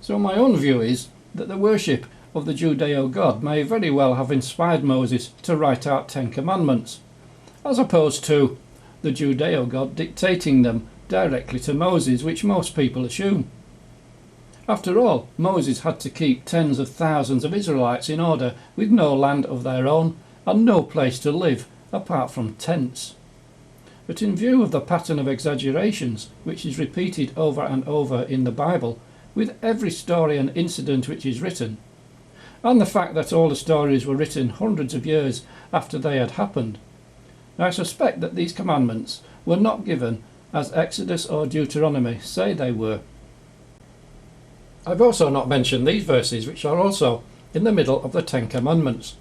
So my own view is that the worship of the Judeo God may very well have inspired Moses to write out 10 commandments, as opposed to the Judeo God dictating them directly to Moses, which most people assume. After all, Moses had to keep tens of thousands of Israelites in order, with no land of their own and no place to live apart from tents. But in view of the pattern of exaggerations which is repeated over and over in the Bible, with every story and incident which is written, and the fact that all the stories were written hundreds of years after they had happened, I suspect that these commandments were not given as Exodus or Deuteronomy say they were. I've also not mentioned these verses, which are also in the middle of the 10 commandments,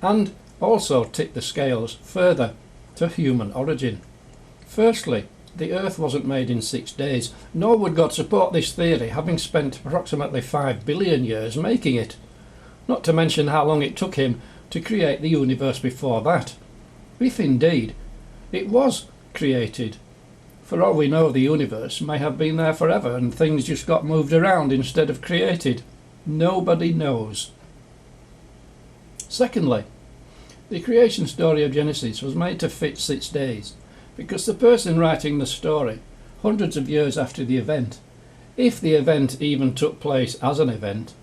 and also tip the scales further to human origin. Firstly, the earth wasn't made in 6 days, nor would God support this theory, having spent approximately 5 billion years making it, not to mention how long it took him to create the universe before that, if indeed it was created. For all we know, the universe may have been there forever and things just got moved around instead of created. Nobody knows. Secondly, the creation story of Genesis was made to fit 6 days, because the person writing the story, hundreds of years after the event, if the event even took place as an event,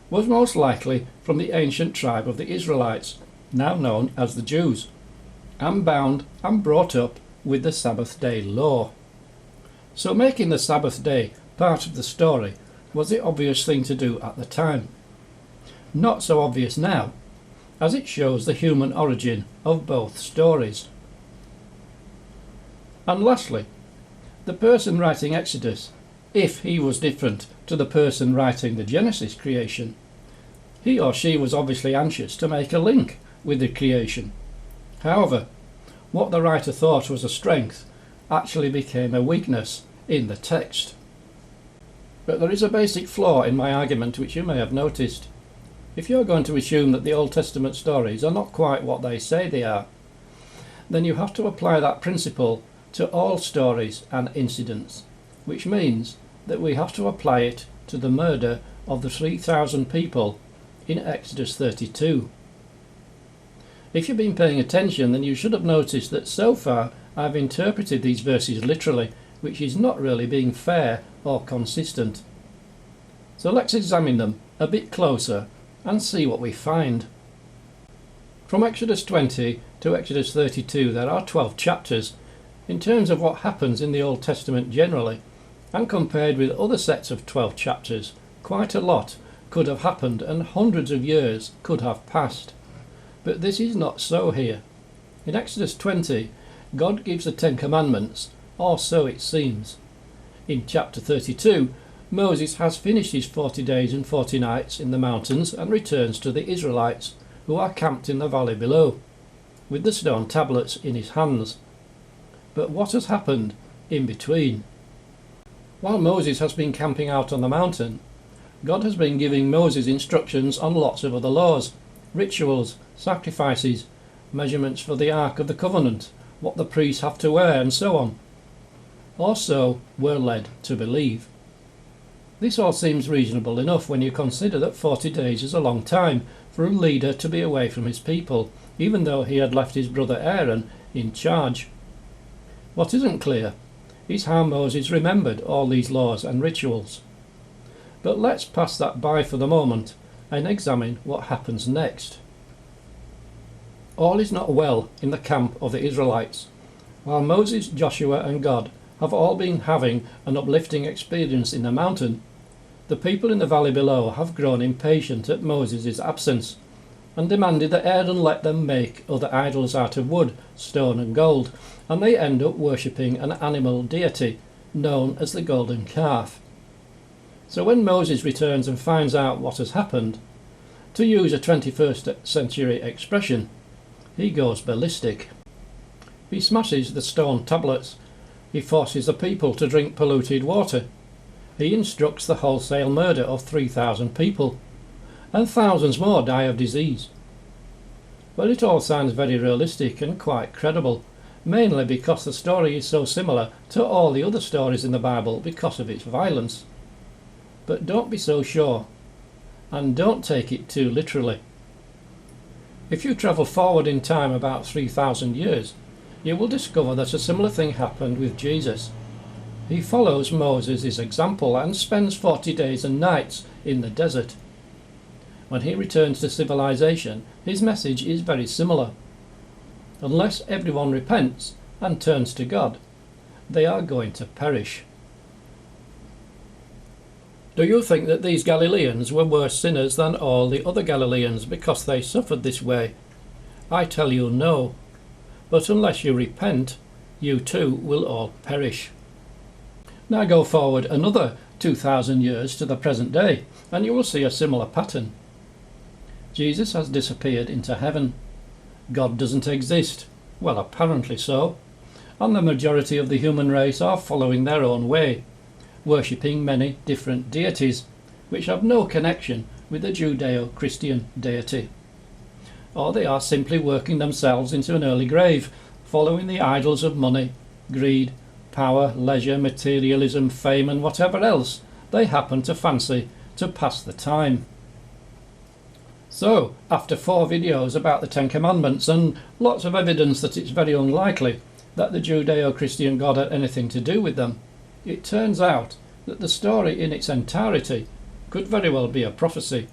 was most likely from the ancient tribe of the Israelites, now known as the Jews, and bound and brought up with the Sabbath day law. So making the Sabbath day part of the story was the obvious thing to do at the time. Not so obvious now, as it shows the human origin of both stories. And lastly, the person writing Exodus, if he was different to the person writing the Genesis creation, he or she was obviously anxious to make a link with the creation. However, what the writer thought was a strength actually became a weakness in the text. But there is a basic flaw in my argument which you may have noticed. If you're going to assume that the Old Testament stories are not quite what they say they are, then you have to apply that principle to all stories and incidents, which means that we have to apply it to the murder of the 3,000 people in Exodus 32. If you've been paying attention, then you should have noticed that so far I've interpreted these verses literally, which is not really being fair or consistent. So let's examine them a bit closer and see what we find. From Exodus 20 to Exodus 32 there are 12 chapters in terms of what happens in the Old Testament generally, and compared with other sets of 12 chapters, quite a lot could have happened and hundreds of years could have passed. But this is not so here. In Exodus 20, God gives the 10 commandments, or so it seems. In chapter 32, Moses has finished his 40 days and 40 nights in the mountains and returns to the Israelites, who are camped in the valley below, with the stone tablets in his hands. But what has happened in between? While Moses has been camping out on the mountain, God has been giving Moses instructions on lots of other laws, rituals, sacrifices, measurements for the Ark of the Covenant, what the priests have to wear, and so on. Or so we're led to believe. This all seems reasonable enough when you consider that 40 days is a long time for a leader to be away from his people, even though he had left his brother Aaron in charge. What isn't clear is how Moses remembered all these laws and rituals. But let's pass that by for the moment and examine what happens next. All is not well in the camp of the Israelites. While Moses, Joshua and God have all been having an uplifting experience in the mountain, the people in the valley below have grown impatient at Moses' absence and demanded that Aaron let them make other idols out of wood, stone and gold, and they end up worshipping an animal deity known as the golden calf. So when Moses returns and finds out what has happened, to use a 21st century expression, he goes ballistic. He smashes the stone tablets. He forces the people to drink polluted water. He instructs the wholesale murder of 3,000 people, and thousands more die of disease. Well, it all sounds very realistic and quite credible, mainly because the story is so similar to all the other stories in the Bible because of its violence. but don't be so sure, and don't take it too literally. If you travel forward in time about 3,000 years, you will discover that a similar thing happened with Jesus. He follows Moses' example and spends 40 days and nights in the desert. When he returns to civilization, his message is very similar. Unless everyone repents and turns to God, they are going to perish. Do you think that these Galileans were worse sinners than all the other Galileans because they suffered this way? I tell you no. But unless you repent, you too will all perish. Now go forward another 2,000 years to the present day, and you will see a similar pattern. Jesus has disappeared into heaven. God doesn't exist. Well, apparently so. And the majority of the human race are following their own way, worshipping many different deities, which have no connection with the Judeo-Christian deity. Or they are simply working themselves into an early grave, following the idols of money, greed, power, leisure, materialism, fame, and whatever else they happen to fancy to pass the time. So, after 4 videos about the Ten Commandments and lots of evidence that it's very unlikely that the Judeo-Christian God had anything to do with them, it turns out that the story in its entirety could very well be a prophecy.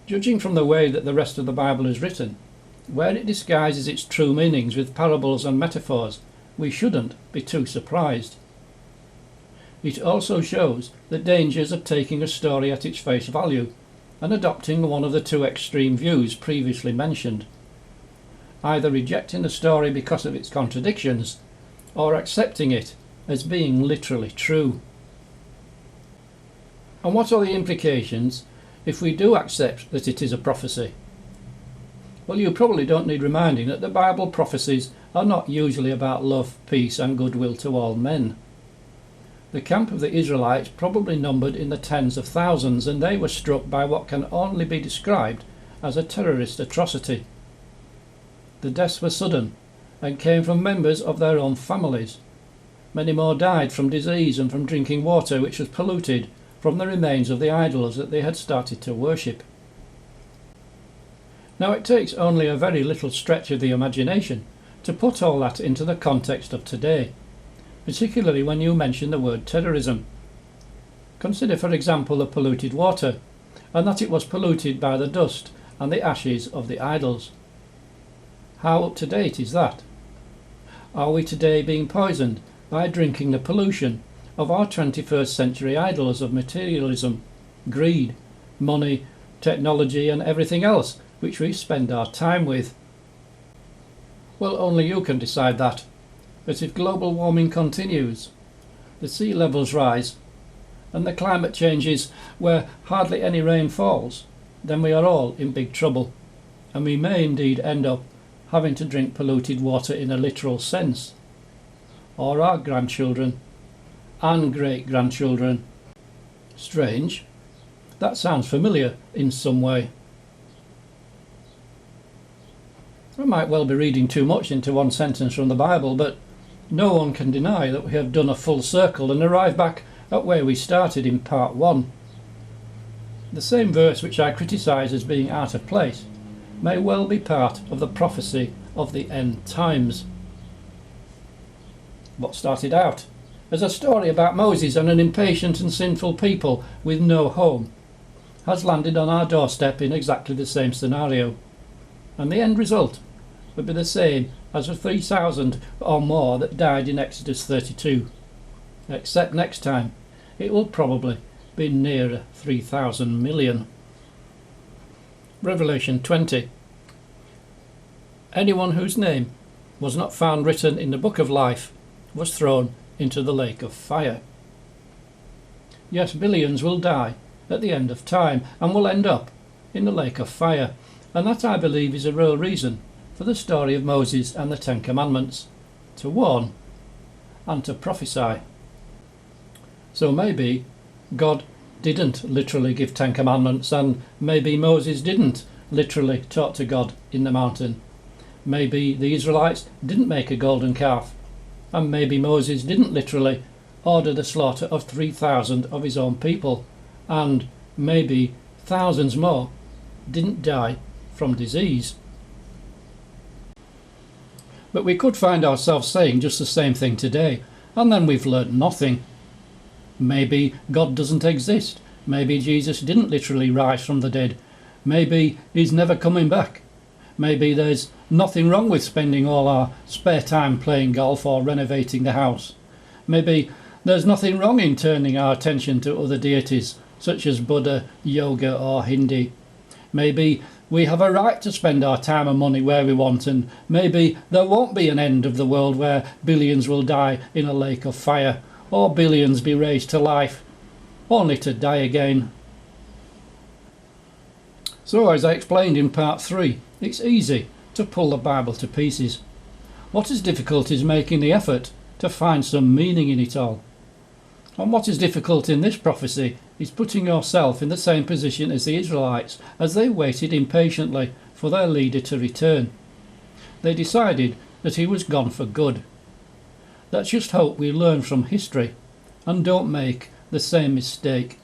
Judging from the way that the rest of the Bible is written, where it disguises its true meanings with parables and metaphors, we shouldn't be too surprised. It also shows the dangers of taking a story at its face value and adopting one of the 2 extreme views previously mentioned, either rejecting the story because of its contradictions or accepting it as being literally true. And what are the implications if we do accept that it is a prophecy? Well, you probably don't need reminding that the Bible prophecies are not usually about love, peace and goodwill to all men. The camp of the Israelites probably numbered in the tens of thousands, and they were struck by what can only be described as a terrorist atrocity. The deaths were sudden and came from members of their own families. Many more died from disease and from drinking water which was polluted from the remains of the idols that they had started to worship. Now it takes only a very little stretch of the imagination to put all that into the context of today, particularly when you mention the word terrorism. Consider, for example, the polluted water, and that it was polluted by the dust and the ashes of the idols. How up to date is that? Are we today being poisoned by drinking the pollution of our 21st century idols of materialism, greed, money, technology and everything else which we spend our time with? Well, only you can decide that. But if global warming continues, the sea levels rise, and the climate changes where hardly any rain falls, then we are all in big trouble, and we may indeed end up having to drink polluted water in a literal sense. Or our grandchildren and great-grandchildren. Strange. That sounds familiar in some way. I might well be reading too much into one sentence from the Bible, but no one can deny that we have done a full circle and arrived back at where we started in part 1. The same verse which I criticise as being out of place may well be part of the prophecy of the end times. What started out as a story about Moses and an impatient and sinful people with no home has landed on our doorstep in exactly the same scenario, and the end result would be the same as the 3,000 or more that died in Exodus 32, except next time it will probably be nearer 3,000 million. Revelation 20. Anyone whose name was not found written in the book of life was thrown into the lake of fire. Yes, billions will die at the end of time and will end up in the lake of fire, and that, I believe, is a real reason for the story of Moses and the 10 Commandments, to warn and to prophesy. So maybe God didn't literally give 10 Commandments, and maybe Moses didn't literally talk to God in the mountain. Maybe the Israelites didn't make a golden calf, and maybe Moses didn't literally order the slaughter of 3,000 of his own people, and maybe thousands more didn't die from disease. But we could find ourselves saying just the same thing today, and then we've learnt nothing. Maybe God doesn't exist. Maybe Jesus didn't literally rise from the dead. Maybe he's never coming back. Maybe there's nothing wrong with spending all our spare time playing golf or renovating the house. Maybe there's nothing wrong in turning our attention to other deities, such as Buddha, yoga or Hindi. Maybe we have a right to spend our time and money where we want, and maybe there won't be an end of the world where billions will die in a lake of fire, or billions be raised to life, only to die again. So, as I explained in part 3, it's easy to pull the Bible to pieces. What is difficult is making the effort to find some meaning in it all. And what is difficult in this prophecy is putting yourself in the same position as the Israelites as they waited impatiently for their leader to return. They decided that he was gone for good. Let's just hope we learn from history and don't make the same mistake.